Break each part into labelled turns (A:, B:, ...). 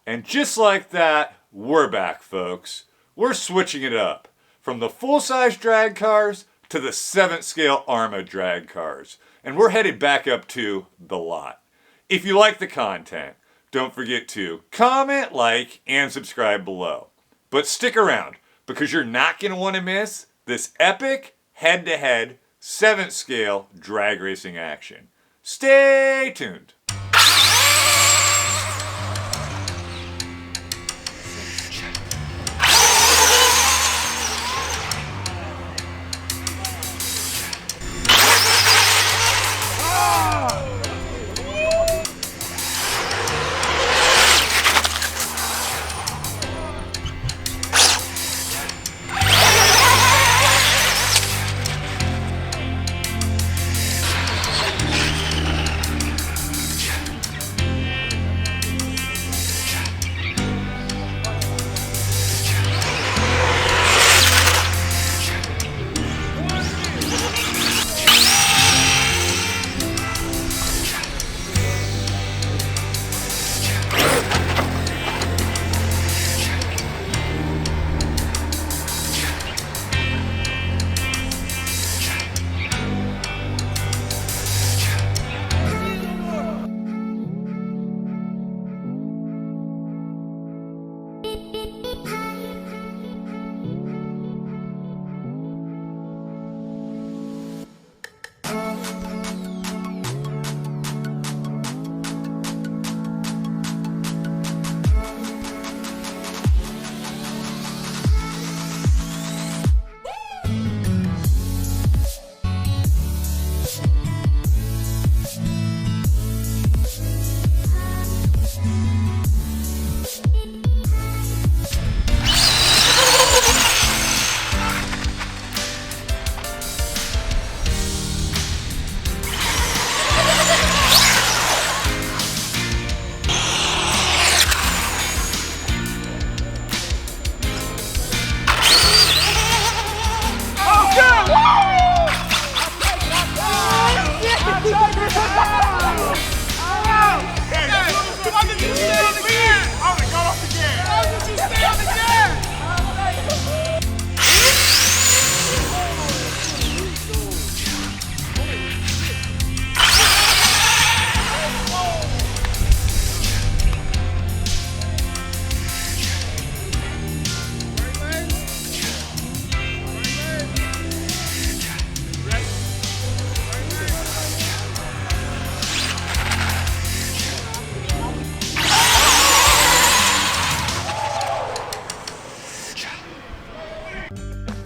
A: And just like that, we're back, folks. We're switching it up. From the full-size drag cars to the 7th scale Arrma drag cars. And we're headed back up to the lot. If you like the content, don't forget to comment, like, and subscribe below. But stick around, because you're not going to want to miss this epic head-to-head 7th scale drag racing action. Stay tuned.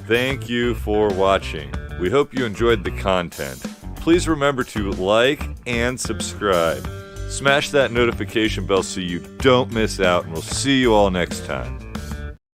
A: Thank you for watching. We hope you enjoyed the content. Please remember to like and subscribe. Smash that notification bell so you don't miss out, and we'll see you all next time.